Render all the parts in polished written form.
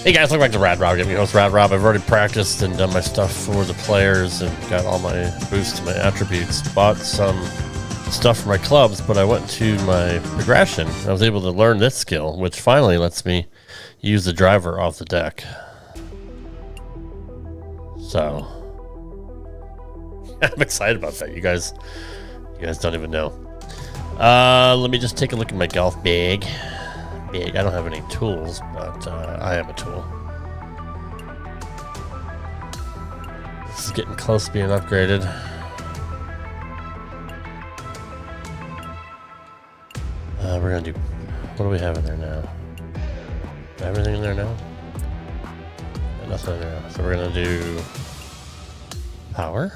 Hey guys, welcome back to Rad Rob. I'm your host, Rad Rob. I've already practiced and done my stuff for the players and got all my boosts to my attributes. Bought some stuff for my clubs, but I went to my progression. I was able to learn this skill, which finally lets me use the driver off the deck. So, I'm excited about that. You guys don't even know. Let me just take a look at my golf bag. I don't have any tools, but I am a tool. This is getting close to being upgraded. We're gonna do. What do we have in there now? Everything in there now? Got nothing in there. So we're gonna do power,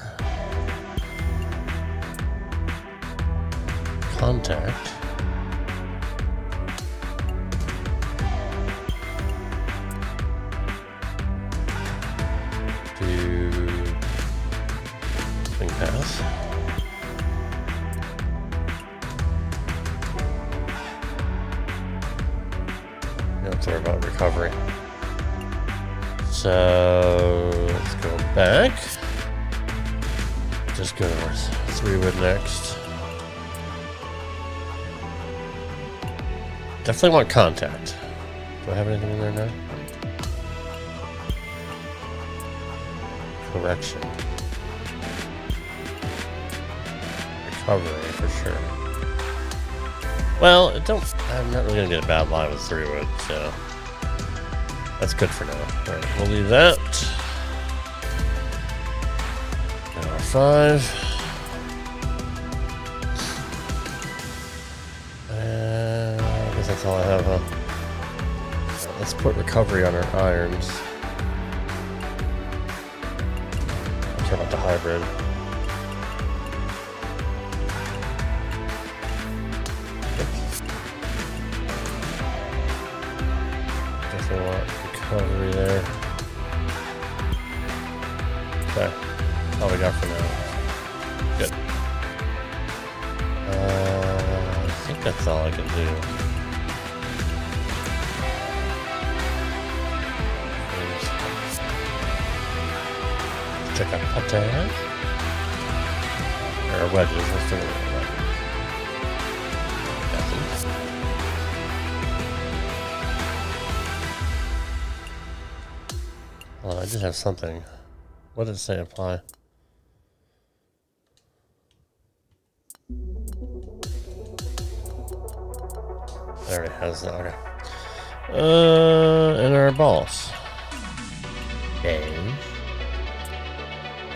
contact. Swing pass. You don't have to worry about recovery. So let's go back. Just go north. 3-wood next. Definitely want contact. Do I have anything in there now? Correction. Recovery for sure. Well, I'm not really gonna get a bad line with 3-wood, so that's good for now. Alright, we'll leave that. R5. I guess that's all I have, huh? Right, let's put recovery on our irons. Care about the hybrid. Definitely want recovery there. Okay, all we got for now. Good. I think that's all I can do. Check out putt tag. Or wedges. Let's do it. Oh, I just have something. What did it say? Apply. It already has that. Okay. And our balls. Okay.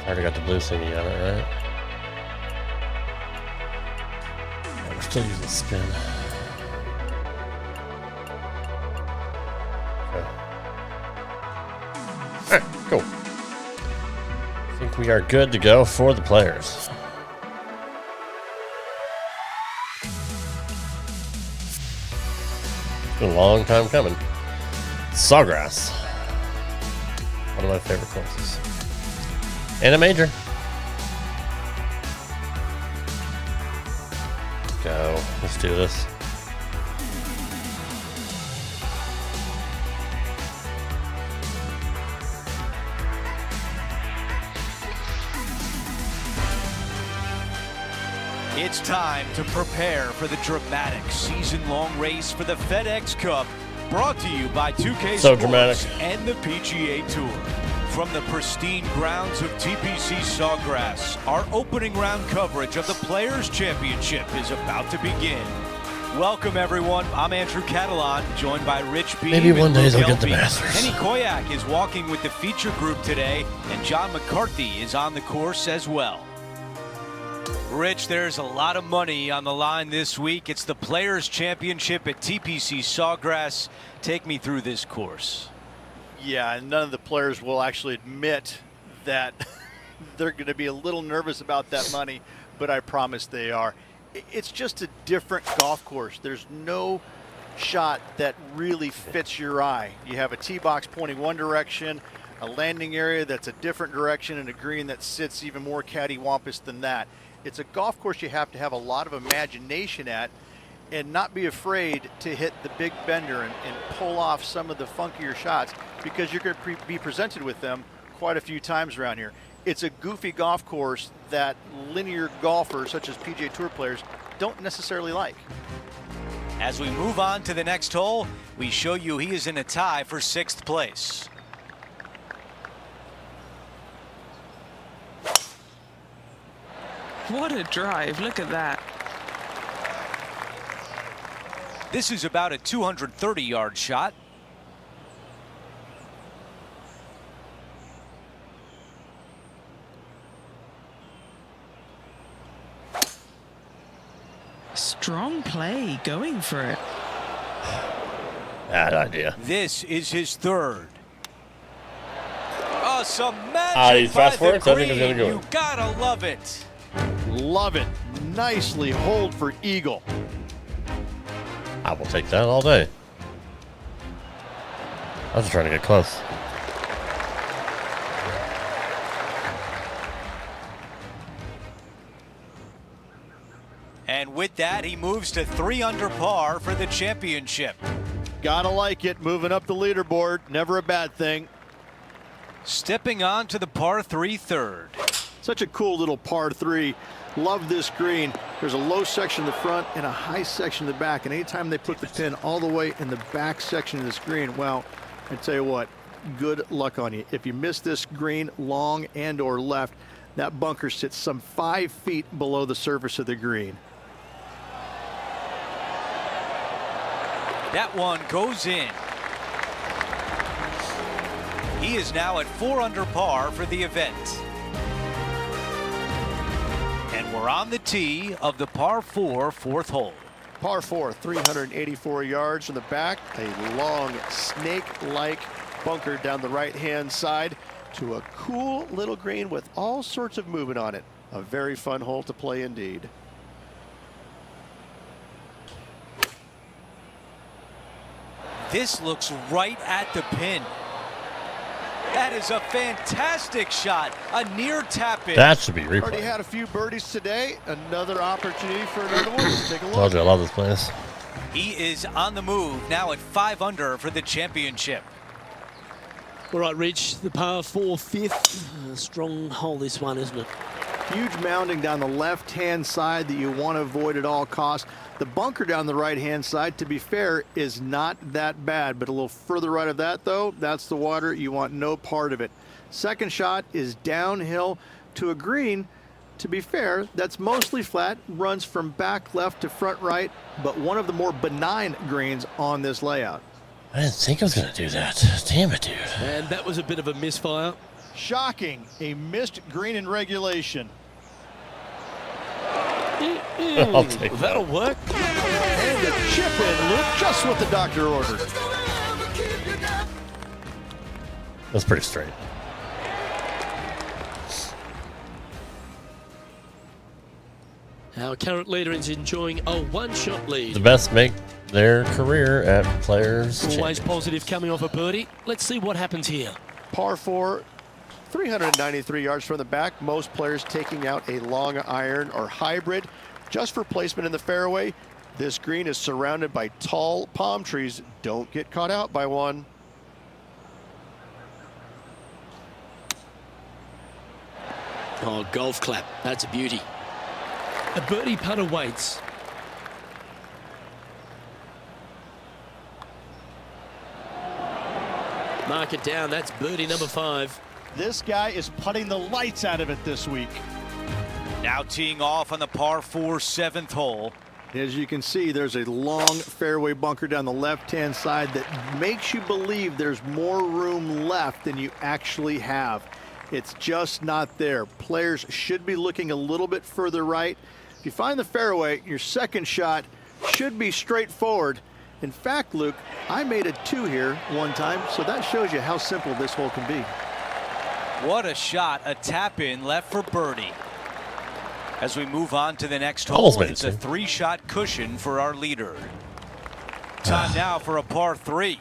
Already got the blue thingy on it, right? Yeah, we're still using spin. Okay. Alright, cool. I think we are good to go for the players. It's been a long time coming. Sawgrass. One of my favorite courses. And a major. Go. Let's do this. It's time to prepare for the dramatic season-long race for the FedEx Cup, brought to you by 2K So Sports dramatic. and the PGA Tour. From the pristine grounds of TPC Sawgrass, our opening round coverage of the Players' Championship is about to begin. Welcome, everyone. I'm Andrew Catalan, joined by Rich Beam. Maybe one day Luke they'll get the Elby. Masters. Kenny Koyak is walking with the feature group today, and John McCarthy is on the course as well. Rich, there's a lot of money on the line this week. It's the Players' Championship at TPC Sawgrass. Take me through this course. Yeah, and none of the players will actually admit that they're going to be a little nervous about that money, but I promise they are. It's just a different golf course. There's no shot that really fits your eye. You have a tee box pointing one direction, a landing area that's a different direction, and a green that sits even more cattywampus than that. It's a golf course you have to have a lot of imagination at, and not be afraid to hit the big bender and pull off some of the funkier shots, because you're going to be presented with them quite a few times around here. It's a goofy golf course that linear golfers such as PGA Tour players don't necessarily like. As we move on to the next hole, we show you he is in a tie for 6th place. What a drive, look at that. This is about a 230-yard shot. Strong play, going for it. Bad idea. This is his 3rd. Oh, some magic he by fast the forwards? I think it's green. gonna go. You gotta love it. Love it. Nicely holed for eagle. I will take that all day. I was trying to get close. And with that, he moves to 3 under par for the championship. Gotta like it. Moving up the leaderboard. Never a bad thing. Stepping on to the par 3 3rd. Such a cool little par 3. Love this green. There's a low section in the front and a high section in the back. And anytime they put the pin all the way in the back section of this green, well, I tell you what, good luck on you. If you miss this green long and or left, that bunker sits some 5 feet below the surface of the green. That one goes in. He is now at 4 under par for the event. And we're on the tee of the par 4 4th hole. Par 4, 384 yards from the back. A long snake-like bunker down the right-hand side to a cool little green with all sorts of movement on it. A very fun hole to play indeed. This looks right at the pin. That is a fantastic shot. A near tap in. That should be Already replay. had a few birdies today. Another opportunity for another one. Let's take a look. Told you I love this place. He is on the move now at 5 under for the championship. All right, Rich, the par 4 5th. Strong hole, this one, isn't it? Huge mounding down the left-hand side that you want to avoid at all costs. The bunker down the right-hand side, to be fair, is not that bad, but a little further right of that, though, that's the water. You want no part of it. Second shot is downhill to a green. To be fair, that's mostly flat, runs from back left to front right, but one of the more benign greens on this layout. I didn't think I was going to do that. Damn it, dude. And that was a bit of a misfire. Shocking, a missed green in regulation. I'll take that. That'll work. And a chip in, Luke, just what the doctor ordered. That's pretty straight. Our current leader is enjoying a one-shot lead. The best make their career at Players Always Championship. positive coming off a birdie. Let's see what happens here. Par 4, 393 yards from the back. Most players taking out a long iron or hybrid just for placement in the fairway. This green is surrounded by tall palm trees. Don't get caught out by one. Oh, golf clap. That's a beauty. A birdie putt awaits. Mark it down. That's birdie number 5. This guy is putting the lights out of it this week. Now teeing off on the par 4 7th hole. As you can see, there's a long fairway bunker down the left-hand side that makes you believe there's more room left than you actually have. It's just not there. Players should be looking a little bit further right. If you find the fairway, your second shot should be straightforward. In fact, Luke, I made a 2 here one time, so that shows you how simple this hole can be. What a shot. A tap in left for birdie. As we move on to the next Almost hole, made it, it's a too. 3-shot cushion for our leader. Time now for a par 3.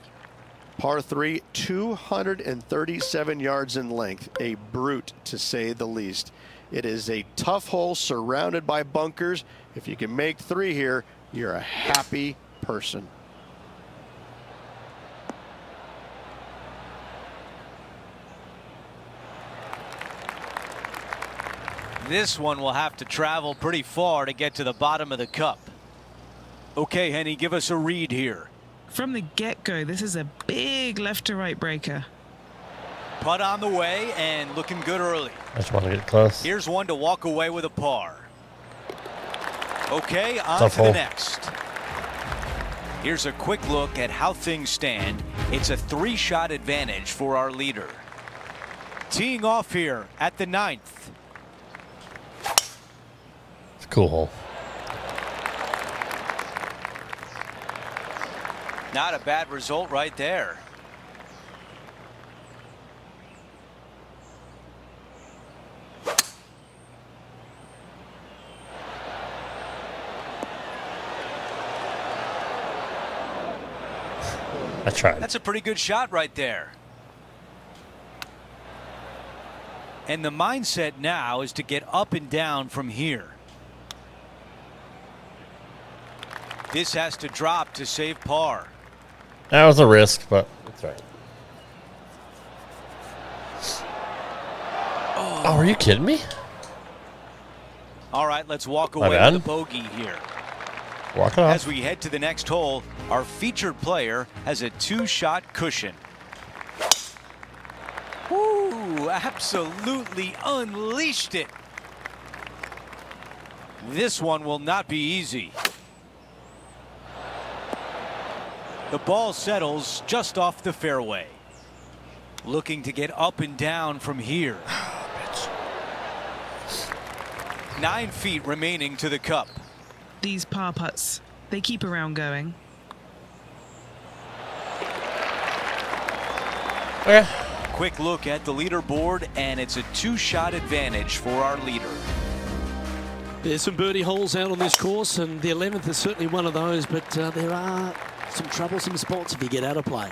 Par 3, 237 yards in length. A brute, to say the least. It is a tough hole surrounded by bunkers. If you can make 3 here, you're a happy person. This one will have to travel pretty far to get to the bottom of the cup. Okay, Henny, give us a read here. From the get-go, this is a big left-to-right breaker. Putt on the way and looking good early. I just want to get close. Here's one to walk away with a par. Okay, on Tough to the hole. next. Here's a quick look at how things stand. It's a 3-shot advantage for our leader. Teeing off here at the 9th. It's a cool hole. Not a bad result right there. I tried. That's a pretty good shot right there. And the mindset now is to get up and down from here. This has to drop to save par. That was a risk, but that's right. Oh, are you kidding me? All right, let's walk My away bad. with a bogey here. Walk it off. As we head to the next hole, our featured player has a 2-shot cushion. Ooh, absolutely unleashed it. This one will not be easy. The ball settles just off the fairway. Looking to get up and down from here. 9 feet remaining to the cup. These par putts, they keep around going. Okay. Quick look at the leaderboard, and it's a 2-shot advantage for our leader. There's some birdie holes out on this course, and the 11th is certainly one of those, but there are some troublesome spots if you get out of play.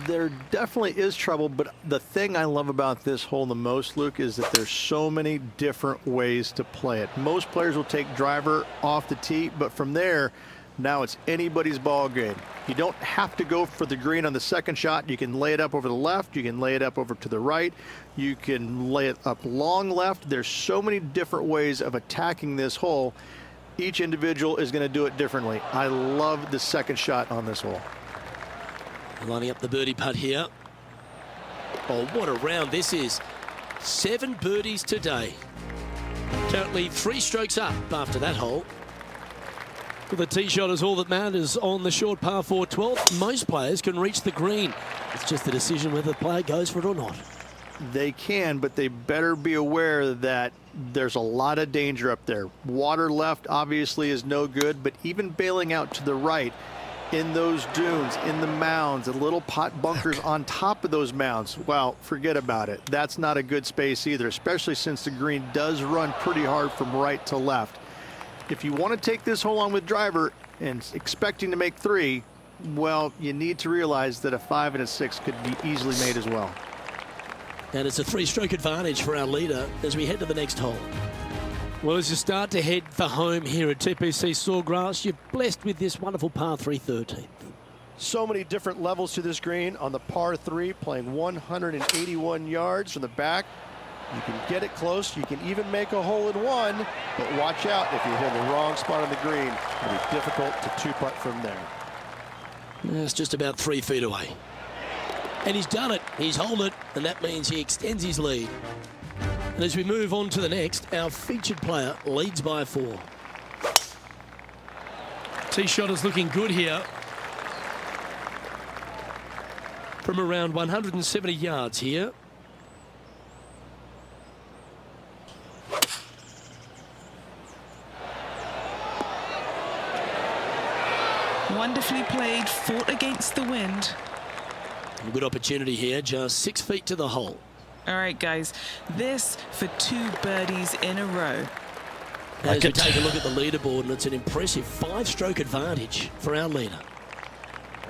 There definitely is trouble, but the thing I love about this hole the most, Luke, is that there's so many different ways to play it. Most players will take driver off the tee, but from there, now it's anybody's ball game. You don't have to go for the green on the second shot. You can lay it up over the left. You can lay it up over to the right. You can lay it up long left. There's so many different ways of attacking this hole. Each individual is going to do it differently. I love the second shot on this hole. Lining up the birdie putt here. Oh, what a round this is. 7 birdies today. Currently 3 strokes up after that hole. Well, the tee shot is all that matters on the short par 4 12th. Most players can reach the green. It's just a decision whether the player goes for it or not. They can, but they better be aware that there's a lot of danger up there. Water left obviously is no good, but even bailing out to the right in those dunes, in the mounds, and little pot bunkers on top of those mounds, well, forget about it. That's not a good space either, especially since the green does run pretty hard from right to left. If you want to take this hole on with driver and expecting to make 3, well, you need to realize that a 5 and a 6 could be easily made as well. And it's a 3-stroke advantage for our leader as we head to the next hole. Well, as you start to head for home here at TPC Sawgrass, you're blessed with this wonderful par 3 13th. So many different levels to this green on the par 3, playing 181 yards from the back. You can get it close. You can even make a hole in one, but watch out if you hit the wrong spot on the green. It'll be difficult to 2-putt from there. That's just about 3 feet away. And he's done it. He's holed it, and that means he extends his lead. And as we move on to the next, our featured player leads by 4. Tee shot is looking good here. From around 170 yards here. Wonderfully played, fought against the wind. A good opportunity here, just 6 feet to the hole. All right, guys, this for 2 birdies in a row. As we take a look at the leaderboard, and it's an impressive 5-stroke advantage for our leader.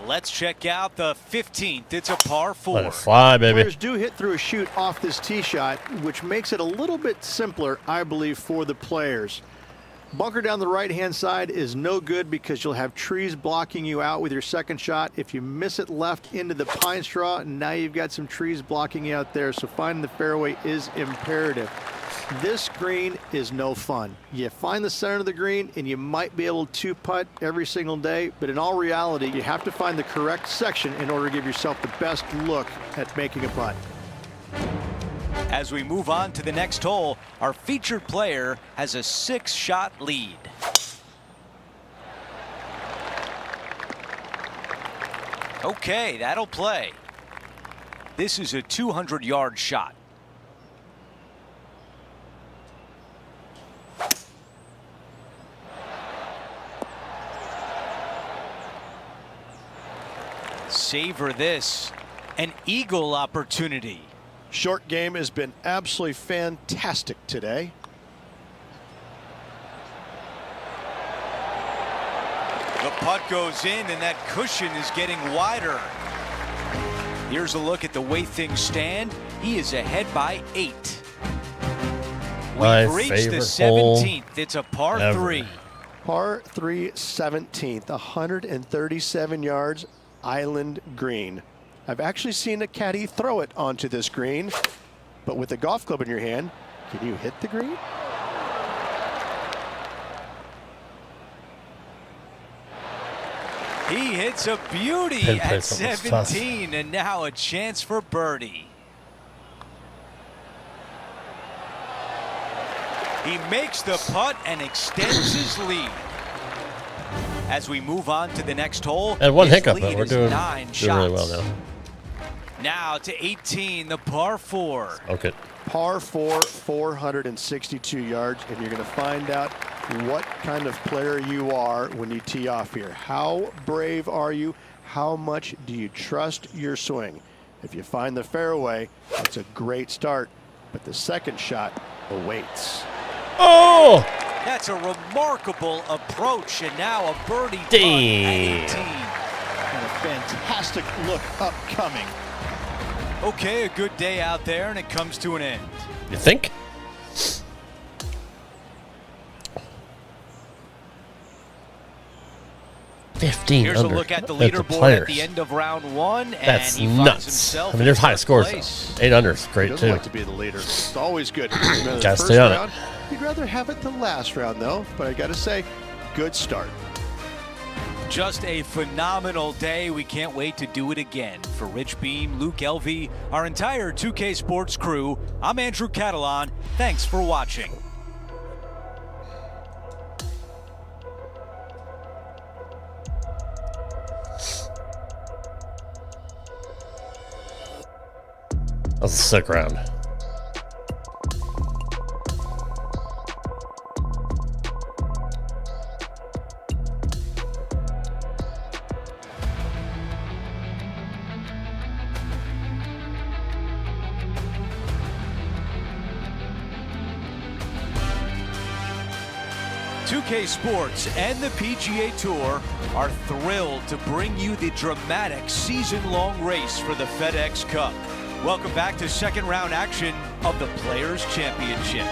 Let's check out the 15th. It's a par 4. Let it fly, baby. Players do hit through a chute off this tee shot, which makes it a little bit simpler, I believe, for the players. Bunker down the right-hand side is no good because you'll have trees blocking you out with your second shot. If you miss it left into the pine straw, now you've got some trees blocking you out there. So finding the fairway is imperative. This green is no fun. You find the center of the green and you might be able to putt every single day, but in all reality, you have to find the correct section in order to give yourself the best look at making a putt. As we move on to the next hole, our featured player has a 6-shot lead. Okay, that'll play. This is a 200-yard shot. Savor this, an eagle opportunity. Short game has been absolutely fantastic today. The putt goes in and that cushion is getting wider. Here's a look at the way things stand. He is ahead by 8. My We've reached the favorite hole 17th. It's a par ever. 3. Par 3 17th, 137 yards, island green. I've actually seen a caddy throw it onto this green, but with a golf club in your hand, can you hit the green? He hits a beauty Pin at placement was tough. 17, and now a chance for birdie. He makes the putt and extends his lead. As we move on to the next hole, And one his hiccup, but lead we're is doing 9 really well shots. now. Now to 18, the par 4. Okay. Par 4, 462 yards, and you're going to find out what kind of player you are when you tee off here. How brave are you? How much do you trust your swing? If you find the fairway, it's a great start, but the second shot awaits. Oh! That's a remarkable approach, and now a birdie putt Damn. at 18. And a fantastic look upcoming. Okay, a good day out there, and it comes to an end. You think? Here's under. a look at the That's leaderboard at players. the end of round 1, and That's he finds nuts. himself I mean, there's in high fourth scores, place. though. 8 under is Who great, doesn't too. like to be the leader? It's always good. Remember the Gotta first stay on it. round, you'd rather have it the last round, though. But I got to say, good start. Just a phenomenal day. We can't wait to do it again. For Rich Beam, Luke Elvey, our entire 2K Sports crew, I'm Andrew Catalan. Thanks for watching. That was a sick round. .2K Sports and the PGA Tour are thrilled to bring you the dramatic season-long race for the FedEx Cup. Welcome back to second round action of the Players' Championship.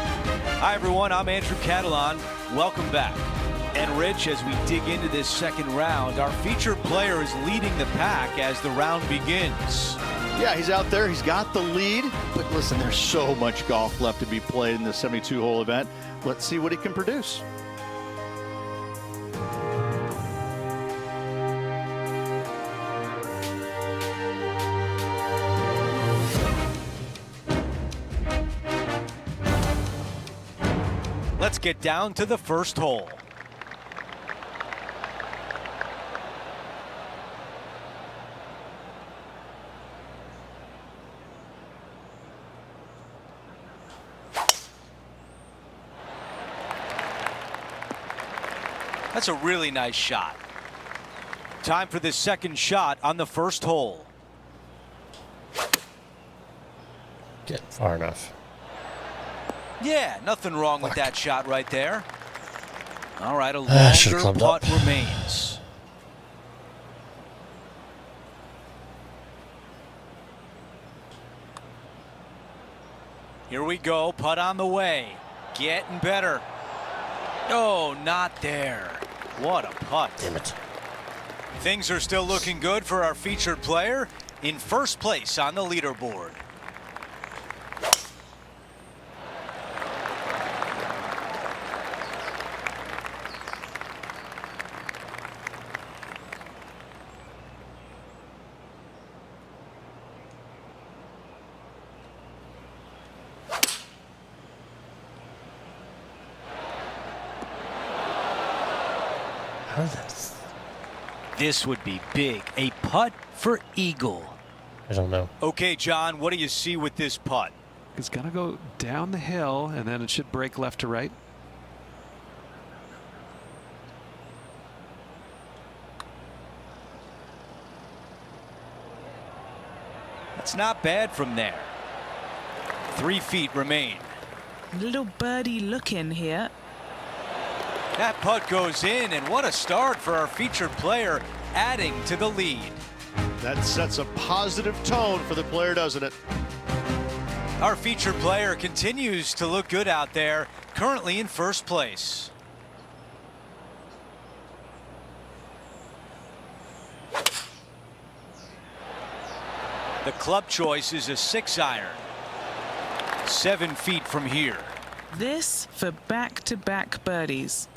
Hi everyone, I'm Andrew Catalan. Welcome back. And Rich, as we dig into this second round, our featured player is leading the pack as the round begins. Yeah, he's out there. He's got the lead. But listen, there's so much golf left to be played in the 72-hole event. Let's see what he can produce. Let's get down to the first hole. That's a really nice shot. Time for the second shot on the first hole. Get far enough. Yeah, nothing wrong with that shot right there. All right, a should've longer clubbed putt up. remains. Here we go, putt on the way. Getting better. Oh, not there. What a putt. Damn it. Things are still looking good for our featured player in first place on the leaderboard. How's this? This would be big. A putt for eagle. I don't know. Okay, John, what do you see with this putt? It's going to go down the hill, and then it should break left to right. It's not bad from there. 3 feet remain. Little birdie looking here. That putt goes in, and what a start for our featured player, adding to the lead. That sets a positive tone for the player, doesn't it? Our featured player continues to look good out there, currently in first place. The club choice is a 6-iron. 7 feet from here. This for back-to-back birdies.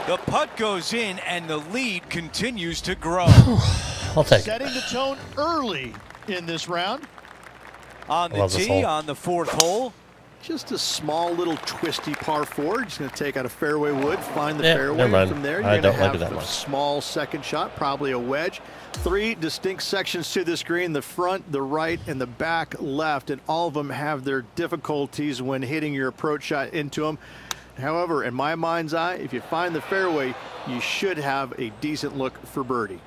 The putt goes in, and the lead continues to grow. I'll take it. Setting the tone early in this round. On the love this tee hole. on the 4th hole. Just a small little twisty par 4. Just going to take out a fairway wood, find the Yeah, fairway. never mind. From there, you're I going to don't like have it that a much. small second shot, probably a wedge. 3 distinct sections to this green: the front, the right, and the back left, and all of them have their difficulties when hitting your approach shot into them. However, in my mind's eye, if you find the fairway, you should have a decent look for birdie.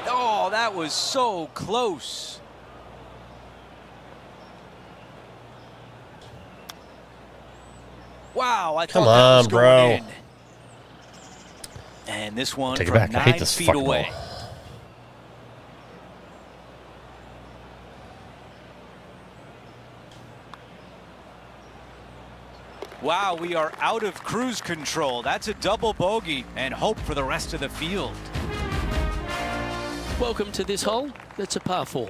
Oh, that was so close. Wow, I Come thought that was on, going bro. in. And this one Take it from back. I 9 hate this feet fucking away. ball. Wow, we are out of cruise control. That's a double bogey and hope for the rest of the field. Welcome to this hole. It's a par 4.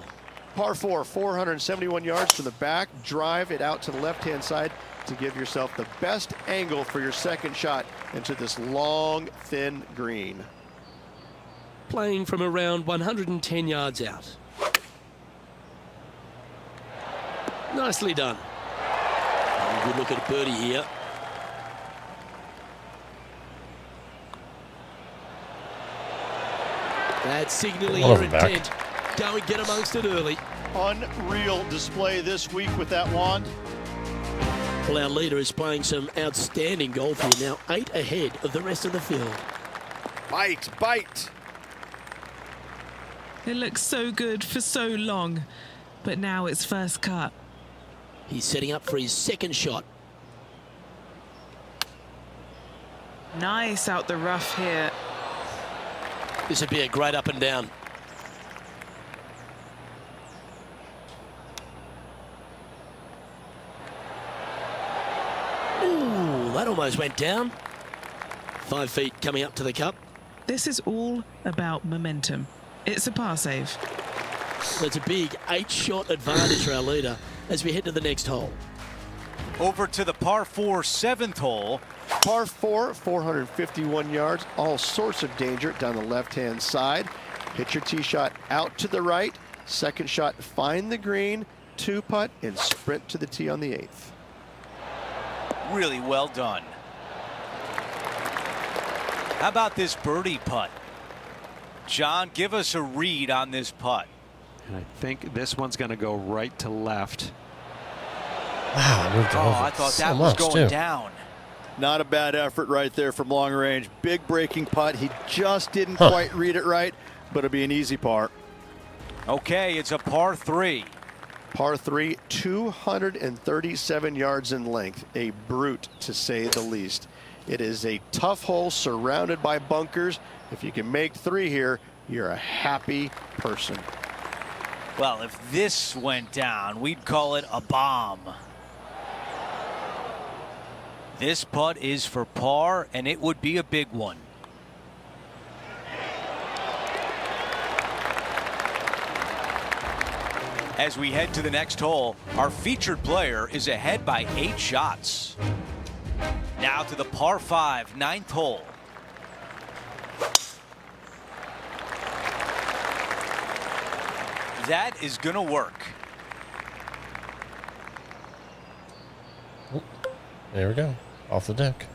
Par 4, 471 yards to the back. Drive it out to the left-hand side to give yourself the best angle for your second shot into this long, thin green. Playing from around 110 yards out. Nicely done. Have a good look at a birdie here. That's signaling Love your him back. intent. Go and get amongst it early. Unreal display this week with that wand. Well, our leader is playing some outstanding golf here now, 8 ahead of the rest of the field. Bite, bite. It looks so good for so long, but now it's first cut. He's setting up for his second shot. Nice out the rough here. This would be a great up and down. Ooh, that almost went down. 5 feet coming up to the cup. This is all about momentum. It's a par save. That's a big 8-shot advantage for our leader as we head to the next hole. Over to the par 4 7th hole. Par 4, 451 yards, all sorts of danger down the left-hand side. Hit your tee shot out to the right. Second shot, find the green, 2-putt, and sprint to the tee on the 8th. Really well done. How about this birdie putt? John, give us a read on this putt. And I think this one's going to go right to left. Wow, I moved it Oh, over I thought so that was much, going too. down. Not a bad effort right there from long range. Big breaking putt. He just didn't quite read it right, but it'll be an easy par. Okay, it's a par 3. Par 3, 237 yards in length. A brute, to say the least. It is a tough hole surrounded by bunkers. If you can make 3 here, you're a happy person. Well, if this went down, we'd call it a bomb. This putt is for par, and it would be a big one. As we head to the next hole, our featured player is ahead by 8 shots. Now to the par 5, 9th hole. That is going to work. There we go. Off the deck.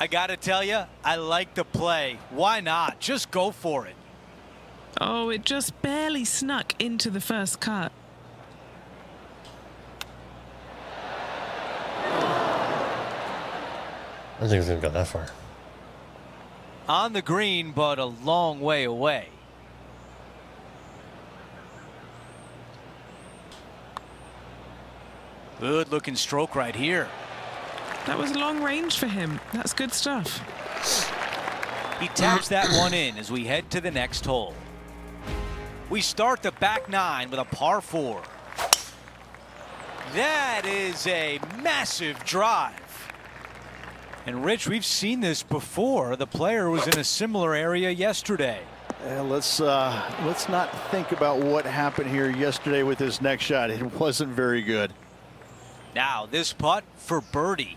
I got to tell you, I like the play. Why not? Just go for it. Oh, it just barely snuck into the first cut. I don't think it's going to go that far. On the green, but a long way away. Good looking stroke right here. That was long range for him. That's good stuff. He taps that one in as we head to the next hole. We start the back 9 with a par 4. That is a massive drive. And Rich, we've seen this before. The player was in a similar area yesterday. Let's not think about what happened here yesterday with this next shot. It wasn't very good. Now this putt for birdie.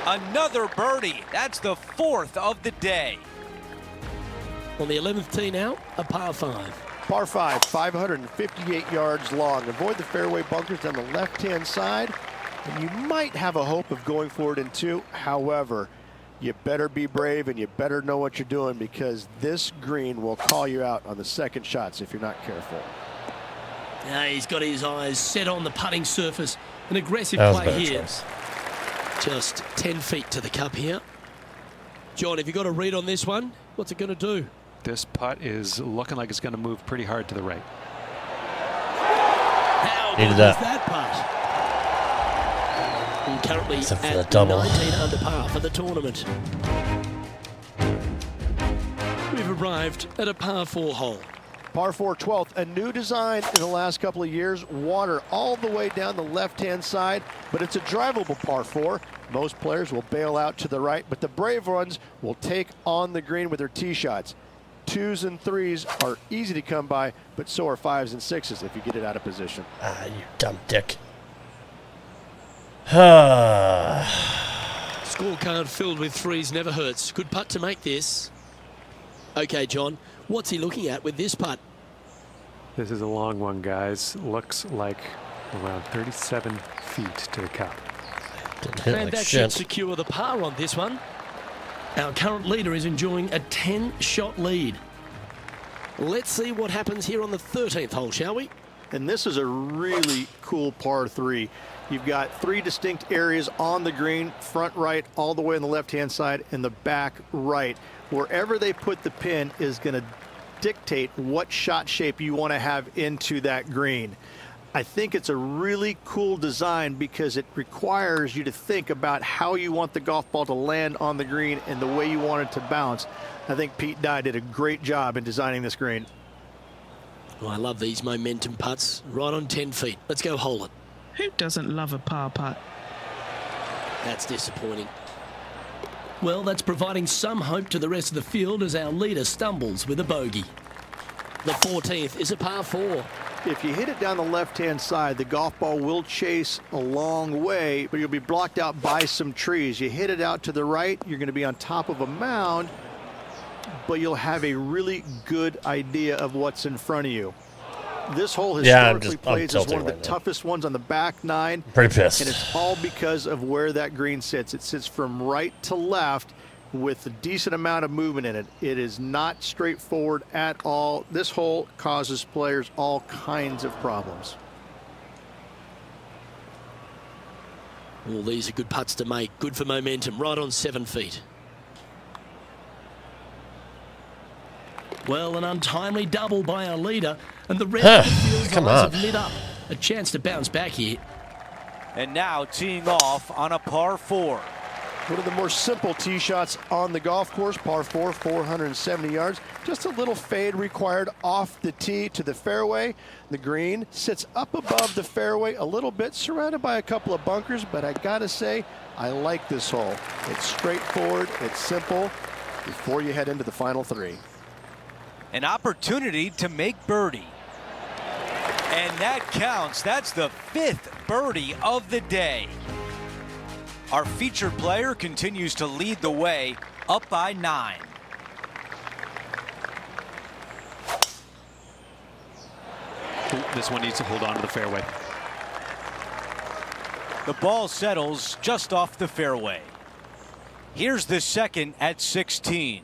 Another birdie. That's the 4th of the day. On the 11th tee now, a par 5. Par 5, 558 yards long. Avoid the fairway bunkers down the left-hand side, and you might have a hope of going for it in 2. However, you better be brave and you better know what you're doing, because this green will call you out on the second shots if you're not careful. Yeah, he's got his eyes set on the putting surface. An aggressive That was a play better here. choice. Just 10 feet to the cup here. John, have you got a read on this one? What's it going to do? This putt is looking like it's going to move pretty hard to the right. How Needed good that. is that putt? And currently Except for the at double. 19 under par for the tournament. We've arrived at a par 4 hole. Par 4, 12th, a new design in the last couple of years. Water all the way down the left-hand side, but it's a drivable par 4. Most players will bail out to the right, but the brave ones will take on the green with their tee shots. 2s and 3s are easy to come by, but so are 5s and 6s if you get it out of position. Ah, you dumb dick. Scorecard filled with 3s never hurts. Good putt to make this. Okay, John, what's he looking at with this putt? This is a long one, guys. Looks like around 37 feet to the cup. Didn't hit And like that should shit. secure the par on this one. Our current leader is enjoying a 10-shot lead. Let's see what happens here on the 13th hole, shall we? And this is a really cool par 3. You've got 3 distinct areas on the green, front right, all the way on the left-hand side, and the back right. Wherever they put the pin is going to dictate what shot shape you want to have into that green. I think it's a really cool design because it requires you to think about how you want the golf ball to land on the green and the way you want it to bounce. I think Pete Dye did a great job in designing this green. Oh, I love these momentum putts. Right on 10 feet. Let's go hole it. Who doesn't love a par putt? That's disappointing. Well, that's providing some hope to the rest of the field as our leader stumbles with a bogey. The 14th is a par 4. If you hit it down the left-hand side, the golf ball will chase a long way, but you'll be blocked out by some trees. You hit it out to the right, you're going to be on top of a mound, but you'll have a really good idea of what's in front of you. This hole historically plays as one of the toughest ones on the back 9. Pretty pissed. And it's all because of where that green sits. It sits from right to left with a decent amount of movement in it. It is not straightforward at all. This hole causes players all kinds of problems. Well, these are good putts to make. Good for momentum. Right on 7 feet. Well, an untimely double by our leader, and the rest of the field's eyes have lit up. A chance to bounce back here. And now teeing off on a par 4. One of the more simple tee shots on the golf course, par 4, 470 yards. Just a little fade required off the tee to the fairway. The green sits up above the fairway a little bit, surrounded by a couple of bunkers, but I gotta say, I like this hole. It's straightforward, it's simple, before you head into the final 3. An opportunity to make birdie. And that counts. That's the 5th birdie of the day. Our featured player continues to lead the way, up by 9. This one needs to hold on to the fairway. The ball settles just off the fairway. Here's the second at 16.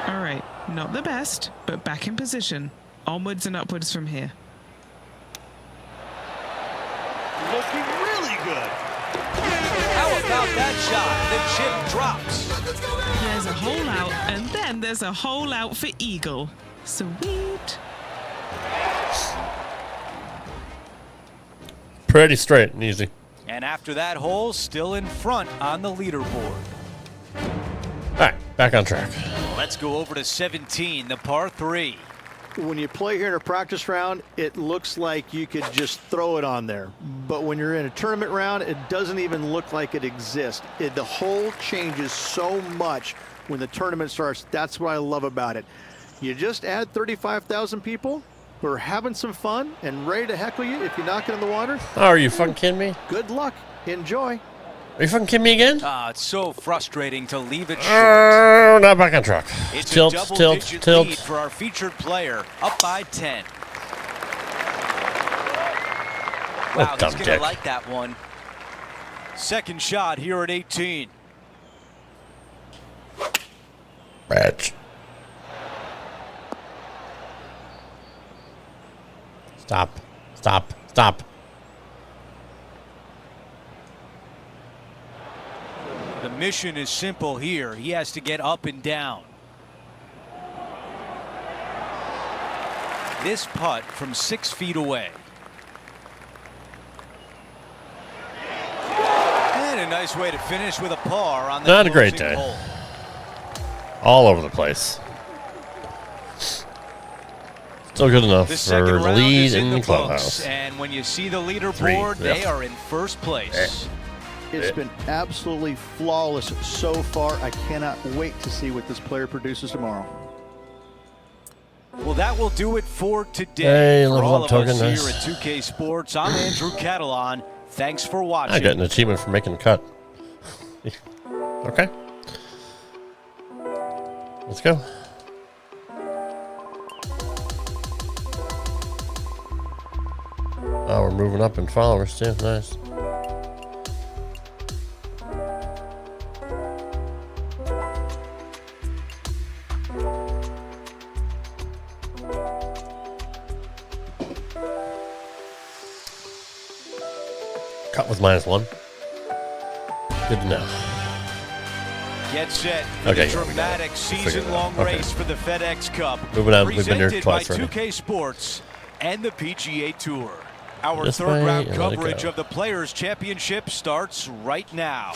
All right, not the best, but back in position. Onwards and upwards from here. Looking really good. How about that shot? The chip drops. There's a hole out, and then there's a hole out for eagle. Sweet. Pretty straight and easy. And after that hole, still in front on the leaderboard. All right, back on track. Let's go over to 17, the par 3. When you play here in a practice round, it looks like you could just throw it on there. But when you're in a tournament round, it doesn't even look like it exists. The hole changes so much when the tournament starts. That's what I love about it. You just add 35,000 people who are having some fun and ready to heckle you if you knock it in the water. Oh, are you fucking kidding me? Good luck. Enjoy. Are you fucking kidding me again? It's so frustrating to leave it short. Not back on track. It's Tilt, a double-digit tilt. lead for our featured player, up by 10. Wow, dumb he's going dick. to like that one. Second shot here at 18. Bitch. Stop. Stop. Stop. The mission is simple here. He has to get up and down. This putt from 6 feet away. And a nice way to finish with a par on the Not a great closing day. hole. All over the place. Still good enough The for second the round lead is in the books, clubhouse. and when you see the leaderboard, Three, yep. they are in first place. It's been absolutely flawless so far. I cannot wait to see what this player produces tomorrow. Well, that will do it for today. Hey, for level all up of us token, here nice. at 2K Sports, I'm Andrew Catalan. Thanks for watching. I got an achievement for making the cut. Okay. Let's go. Oh, we're moving up in followers too. Nice. Cut was -1. Good to know. Get set for Okay, the yeah, we got it. dramatic Figured it season-long out. Okay. race for the FedEx Cup. Moving on. We've been there Presented twice by already. 2K Sports and the PGA Tour. Our This third way round and let it coverage go. of the Players' Championship starts right now.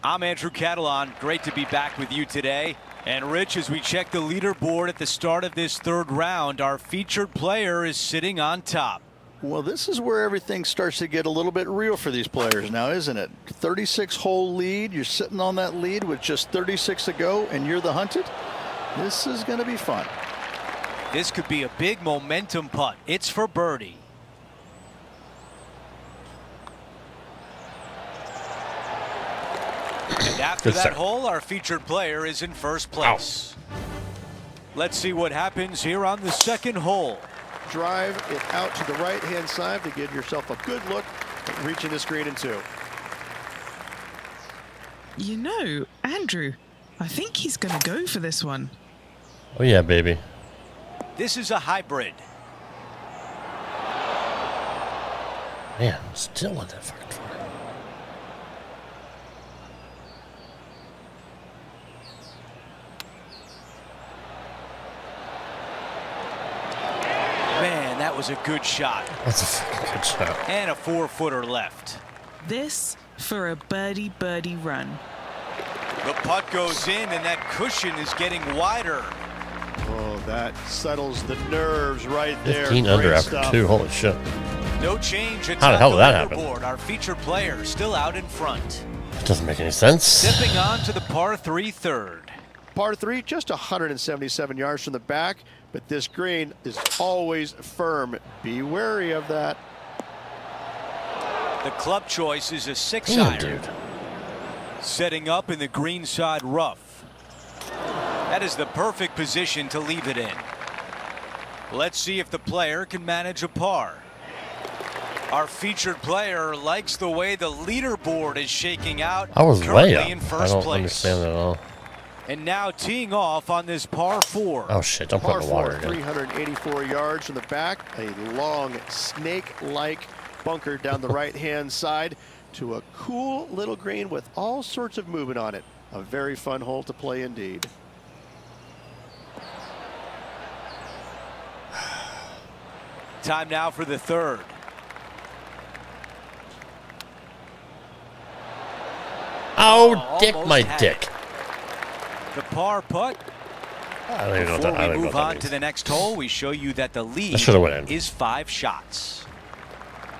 I'm Andrew Catalan. Great to be back with you today. And Rich, as we check the leaderboard at the start of this third round, our featured player is sitting on top. Well, this is where everything starts to get a little bit real for these players now, isn't it? 36-hole lead. You're sitting on that lead with just 36 to go, and you're the hunted. This is going to be fun. This could be a big momentum putt. It's for birdie. And after Good that start. hole, our featured player is in first place. Let's see what happens here on the second hole. Drive it out to the right-hand side to give yourself a good look at reaching this green in 2. You know, Andrew, I think he's going to go for this one. Oh yeah, baby. This is a hybrid. Man, still not that fucking far. Man, that was a good shot. That's a fucking good shot. And a 4-footer left. This for a birdie run. The putt goes in, and that cushion is getting wider. Oh, that settles the nerves right there. 15 under Great after stuff. 2. Holy shit. No change. How the hell did that happen? Leaderboard. Our featured player still out in front. It doesn't make any sense. Stepping on to the par 3 third. Par 3, just 177 yards from the back, but this green is always firm. Be wary of that. The club choice is a 6 Damn, iron. dude. Setting up in the green side rough. That is the perfect position to leave it in. Let's see if the player can manage a par. Our featured player likes the way the leaderboard is shaking out. I was currently way up. in I first don't place. understand that at all. And now teeing off on this par 4. Oh shit, don't put Par in the water 4, again. 384 yards from the back, a long snake-like bunker down the right-hand side to a cool little green with all sorts of movement on it. A very fun hole to play indeed. Time now for the third. Oh, dick, almost my had dick. The par putt. I don't even know what Before that, I don't we even know move what that on means. to the next hole, we show you that the lead should've went in. is 5 shots.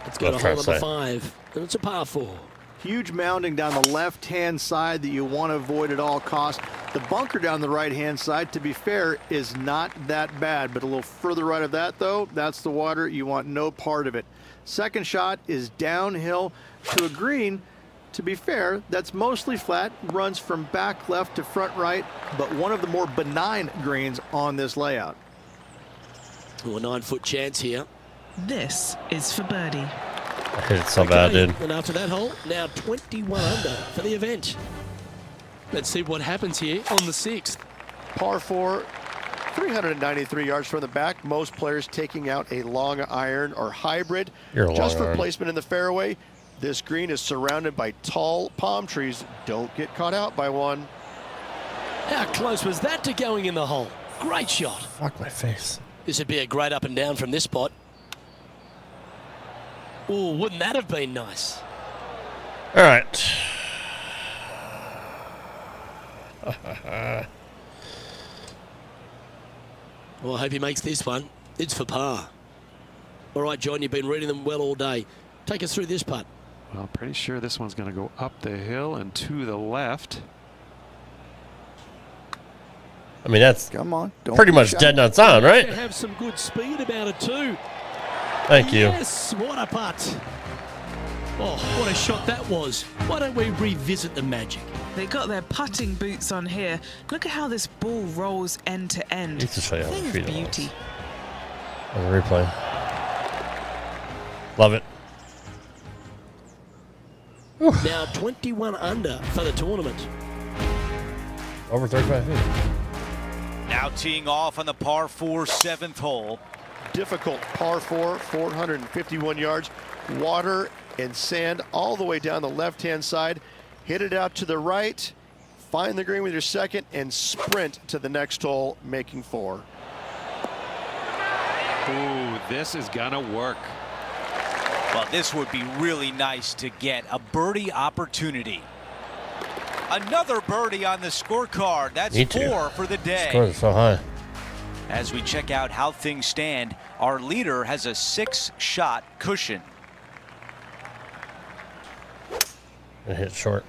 It's got a What hole I'm trying number to say. 5, and it's a par 4. Huge mounding down the left-hand side that you want to avoid at all costs. The bunker down the right-hand side, to be fair, is not that bad, but a little further right of that, though, that's the water. You want no part of it. Second shot is downhill to a green. To be fair, that's mostly flat, runs from back left to front right, but one of the more benign greens on this layout. Oh, a 9-foot chance here. This is for birdie. I hit it so bad, dude. And after that hole, now 21 under for the event. Let's see what happens here on the 6th. Par 4, 393 yards from the back. Most players taking out a long iron or hybrid. You're a Just long for iron. placement in the fairway. This green is surrounded by tall palm trees. Don't get caught out by one. How close was that to going in the hole? Great shot. Fuck my face. This would be a great up and down from this spot. Oh, wouldn't that have been nice? All right. Well, I hope he makes this one. It's for par. All right, John, you've been reading them well all day. Take us through this putt. Well, pretty sure this one's going to go up the hill and to the left. I mean, that's Come on. Don't pretty be much shy. dead nuts on, They right? have some good speed about it too. Thank you. Yes, what a putt. Oh, what a shot that was. Why don't we revisit the magic? They got their putting boots on here. Look at how this ball rolls end to end. Need to show you how Thing to of treat it beauty. on the replay. Love it. Now 21 under for the tournament. Over 35 feet. Now teeing off on the par 4 7th hole. Difficult par 4, 451 yards. Water and sand all the way down the left-hand side. Hit it out to the right. Find the green with your second and sprint to the next hole, making 4. Ooh, this is gonna work. Well, this would be really nice to get a birdie opportunity. Another birdie on the scorecard. That's Me too. 4 for the day. Scores are so high. As we check out how things stand, our leader has a 6-shot cushion. It hit short.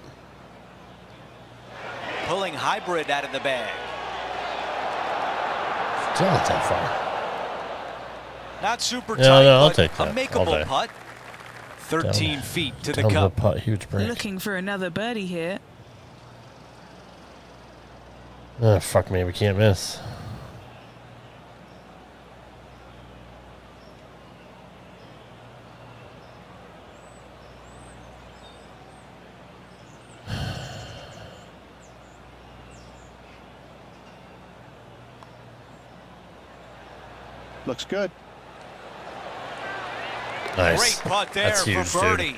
Pulling hybrid out of the bag. Still not that far. Not super Yeah, tight, no, I'll but take a that all makeable day. putt. 13 feet to the Down cup. putt, huge break. Looking for another birdie here. Oh, fuck me, we can't miss. Looks good. Nice. Great putt there That's for huge, dude. birdie.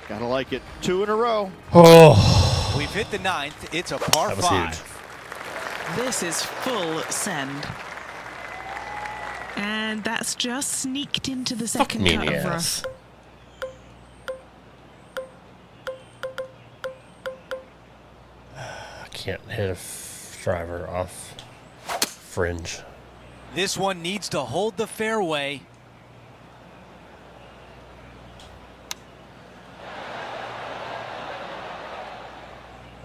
Gotta like it. 2 in a row. Oh, We've hit the 9th. It's a par that was 5. huge. This is full send. And that's just sneaked into the Fuck second me in cut the of ass. rough. I can't hit a driver off fringe. This one needs to hold the fairway.